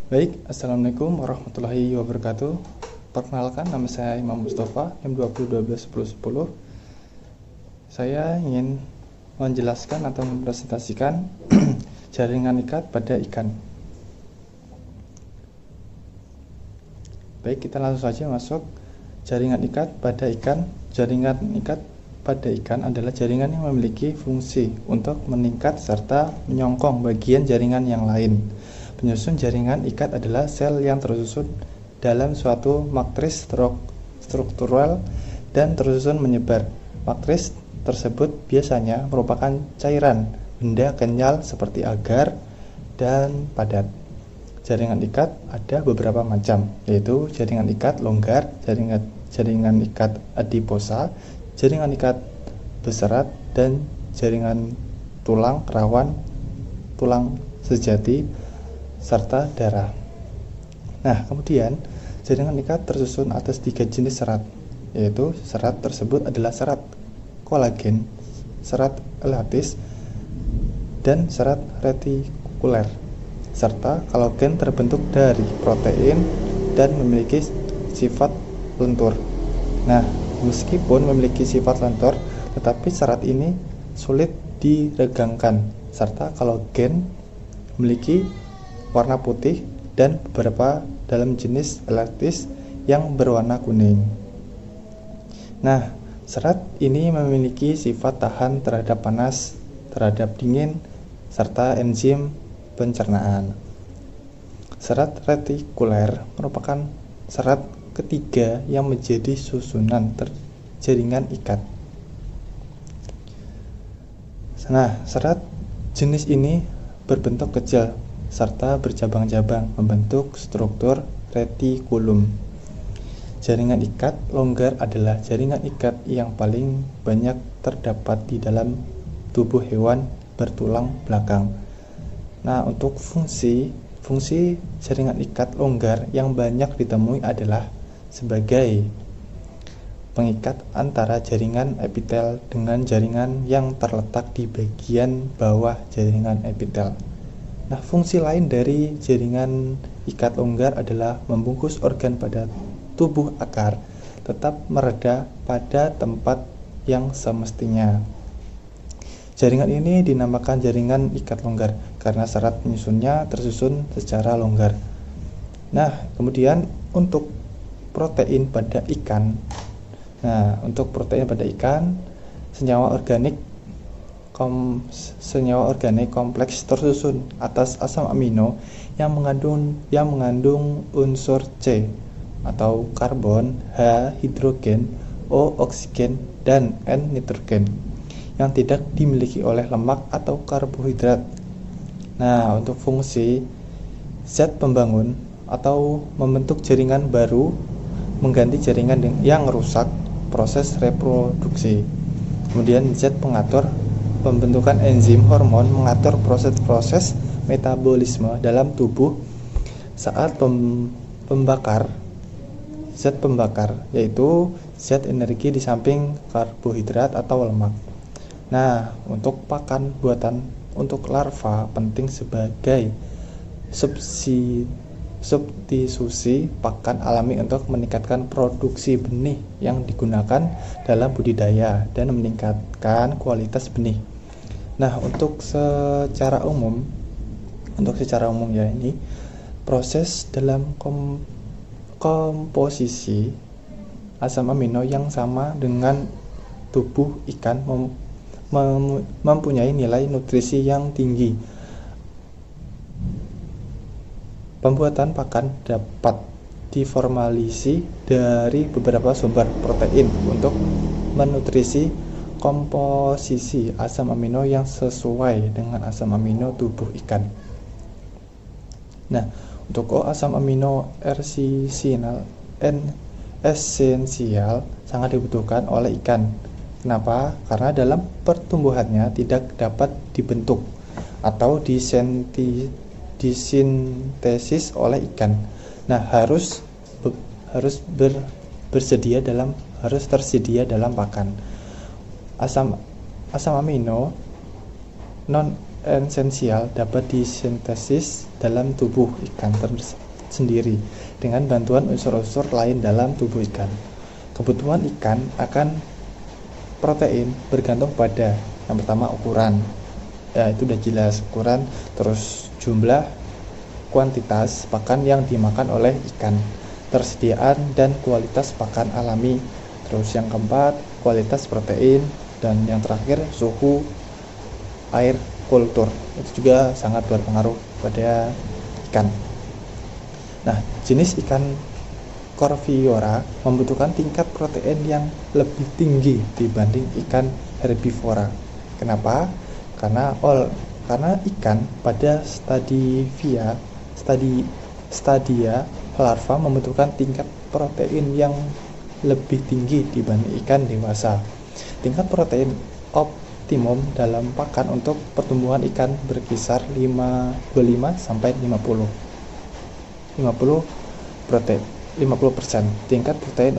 Baik, Assalamualaikum warahmatullahi wabarakatuh. Perkenalkan, nama saya Imam Mustafa, M20121010. Saya ingin menjelaskan atau mempresentasikan jaringan ikat pada ikan. Baik, kita langsung saja masuk. Jaringan ikat pada ikan. Jaringan ikat pada ikan adalah jaringan yang memiliki fungsi untuk mengikat serta menyongkong bagian jaringan yang lain. Penyusun jaringan ikat adalah sel yang tersusun dalam suatu matris struktural dan tersusun menyebar. Matris tersebut biasanya merupakan cairan benda kenyal seperti agar dan padat. Jaringan ikat ada beberapa macam, yaitu jaringan ikat longgar, jaringan ikat adiposa, jaringan ikat berserat, dan jaringan tulang rawan, tulang sejati, serta darah. Nah, kemudian jaringan ikat tersusun atas 3 jenis serat, yaitu serat tersebut adalah serat kolagen, serat elatis, dan serat retikuler. Serta kolagen terbentuk dari protein dan memiliki sifat lentur. Nah, meskipun memiliki sifat lentur, tetapi serat ini sulit diregangkan, serta kolagen memiliki warna putih dan beberapa dalam jenis elatis yang berwarna kuning. Nah, serat ini memiliki sifat tahan terhadap panas, terhadap dingin, serta enzim pencernaan. Serat retikuler merupakan serat ketiga yang menjadi susunan jaringan ikat. Nah, serat jenis ini berbentuk kecil serta bercabang-cabang membentuk struktur retikulum. Jaringan ikat longgar adalah jaringan ikat yang paling banyak terdapat di dalam tubuh hewan bertulang belakang. Nah, untuk fungsi jaringan ikat longgar yang banyak ditemui adalah sebagai pengikat antara jaringan epitel dengan jaringan yang terletak di bagian bawah jaringan epitel. Nah, fungsi lain dari jaringan ikat longgar adalah membungkus organ pada tubuh akar tetap mereda pada tempat yang semestinya. Jaringan ini dinamakan jaringan ikat longgar karena serat penyusunnya tersusun secara longgar. Nah, kemudian untuk protein pada ikan. Nah, untuk protein pada ikan, senyawa organik kompleks tersusun atas asam amino yang mengandung unsur C atau karbon, H hidrogen, O oksigen, dan N nitrogen yang tidak dimiliki oleh lemak atau karbohidrat. Nah, untuk fungsi zat pembangun atau membentuk jaringan baru, mengganti jaringan yang rusak, proses reproduksi. Kemudian zat pengatur pembentukan enzim hormon mengatur proses-proses metabolisme dalam tubuh saat zat pembakar, yaitu zat energi di samping karbohidrat atau lemak. Nah, untuk pakan buatan untuk larva penting sebagai substitusi pakan alami untuk meningkatkan produksi benih yang digunakan dalam budidaya dan meningkatkan kualitas benih. Nah, untuk secara umum ya, ini proses dalam komposisi asam amino yang sama dengan tubuh ikan mempunyai nilai nutrisi yang tinggi. Pembuatan pakan dapat diformulasi dari beberapa sumber protein untuk menutrisi komposisi asam amino yang sesuai dengan asam amino tubuh ikan. Nah, untuk asam amino esensial sangat dibutuhkan oleh ikan. Kenapa? Karena dalam pertumbuhannya tidak dapat dibentuk atau disintesis oleh ikan. Nah, harus tersedia dalam pakan. Asam amino non esensial dapat disintesis dalam tubuh ikan sendiri dengan bantuan unsur-unsur lain dalam tubuh ikan. Kebutuhan ikan akan protein bergantung pada yang pertama ukuran, ya itu udah jelas ukuran, terus jumlah kuantitas pakan yang dimakan oleh ikan, tersediaan dan kualitas pakan alami, terus yang keempat kualitas protein, dan yang terakhir suhu air kultur, itu juga sangat berpengaruh pada ikan. Nah, jenis ikan Corvivora membutuhkan tingkat protein yang lebih tinggi dibanding ikan herbivora. Kenapa? Karena ikan pada stadia larva membutuhkan tingkat protein yang lebih tinggi dibanding ikan dewasa. Tingkat protein optimum dalam pakan untuk pertumbuhan ikan berkisar 25 sampai 50% tingkat protein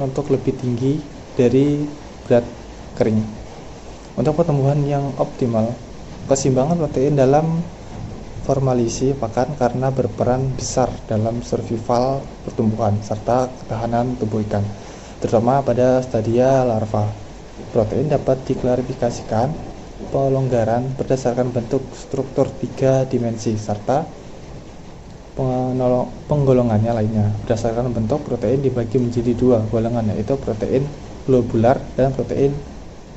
untuk lebih tinggi dari berat kering. Untuk pertumbuhan yang optimal, keseimbangan protein dalam formalisasi pakan karena berperan besar dalam survival pertumbuhan serta ketahanan tubuh ikan, terutama pada stadia larva. Protein dapat diklasifikasikan pelonggaran berdasarkan bentuk struktur 3 dimensi serta penggolongannya lainnya. Berdasarkan bentuk, protein dibagi menjadi 2 golongan, yaitu protein globular dan protein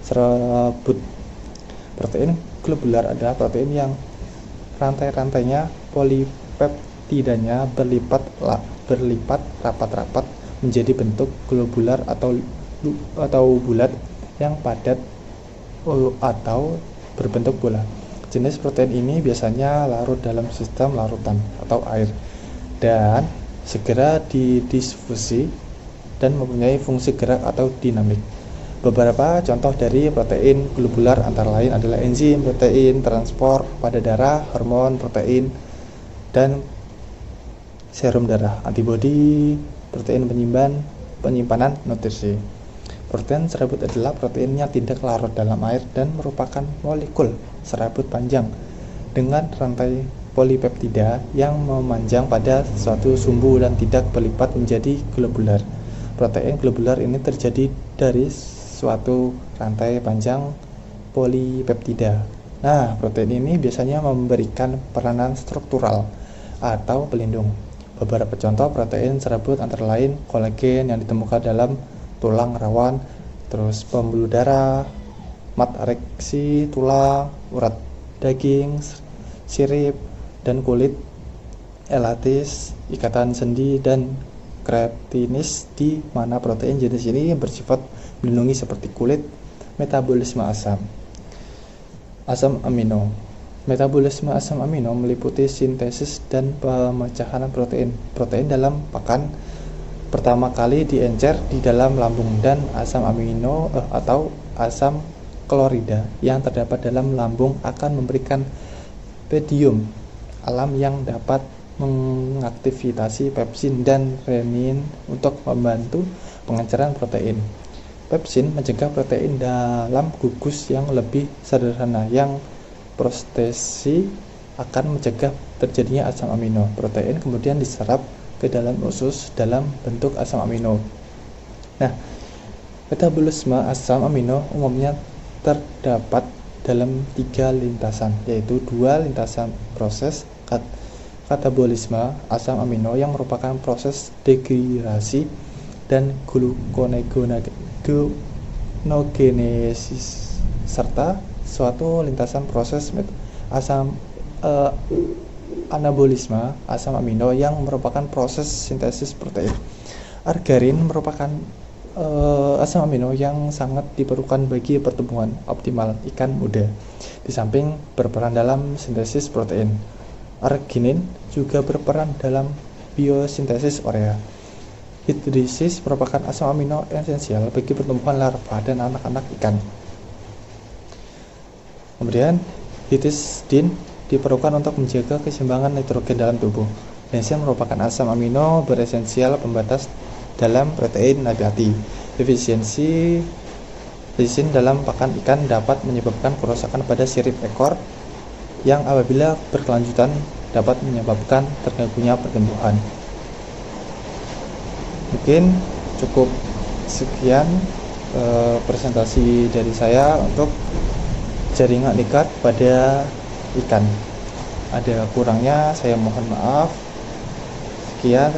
serbut. Protein globular adalah protein yang rantai-rantainya polipeptidanya berlipat rapat-rapat menjadi bentuk globular atau bulat yang padat atau berbentuk bola. Jenis protein ini biasanya larut dalam sistem larutan atau air dan segera didifusi dan mempunyai fungsi gerak atau dinamik. Beberapa contoh dari protein globular antara lain adalah enzim protein transport pada darah, hormon protein, dan serum darah, antibodi, protein penyimpanan nutrisi. Protein serabut adalah protein yang tidak larut dalam air dan merupakan molekul serabut panjang dengan rantai polipeptida yang memanjang pada suatu sumbu dan tidak berlipat menjadi globular. Protein globular ini terjadi dari suatu rantai panjang polipeptida. Nah, protein ini biasanya memberikan peranan struktural atau pelindung. Beberapa contoh protein serabut antara lain kolagen yang ditemukan dalam tulang rawan, terus pembuluh darah, matriks tulang, urat daging, sirip dan kulit, elatis, ikatan sendi, dan kreatinis, di mana protein jenis ini bersifat melindungi seperti kulit. Metabolisme asam amino. Metabolisme asam amino meliputi sintesis dan pemecahan protein. Protein dalam pakan pertama kali diencer di dalam lambung, dan asam amino atau asam klorida yang terdapat dalam lambung akan memberikan peptidum alam yang dapat mengaktifasi pepsin dan renin untuk membantu pengenceran protein. Pepsin mencegah protein dalam gugus yang lebih sederhana yang prostesi akan mencegah terjadinya asam amino. Protein kemudian diserap ke dalam usus dalam bentuk asam amino. Nah, metabolisme asam amino umumnya terdapat dalam 3 lintasan, yaitu 2 lintasan proses katabolisme asam amino yang merupakan proses degradasi dan gluconeogenesis, serta suatu lintasan proses anabolisme asam amino yang merupakan proses sintesis protein. Argirin merupakan asam amino yang sangat diperlukan bagi pertumbuhan optimal ikan muda. Di samping berperan dalam sintesis protein, arginin juga berperan dalam biosintesis urea. Hidrosis merupakan asam amino esensial bagi pertumbuhan larva dan anak-anak ikan. Kemudian histidin diperlukan untuk menjaga keseimbangan nitrogen dalam tubuh. Bensin merupakan asam amino beresensial pembatas dalam protein nabati. Defisiensi Lisin dalam pakan ikan dapat menyebabkan kerusakan pada sirip ekor yang apabila berkelanjutan dapat menyebabkan terganggunya pertumbuhan. Mungkin cukup sekian presentasi dari saya untuk jaringan ikat pada ikan. Ada kurangnya saya mohon maaf. Sekian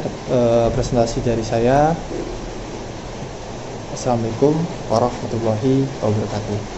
presentasi dari saya. Assalamualaikum warahmatullahi wabarakatuh.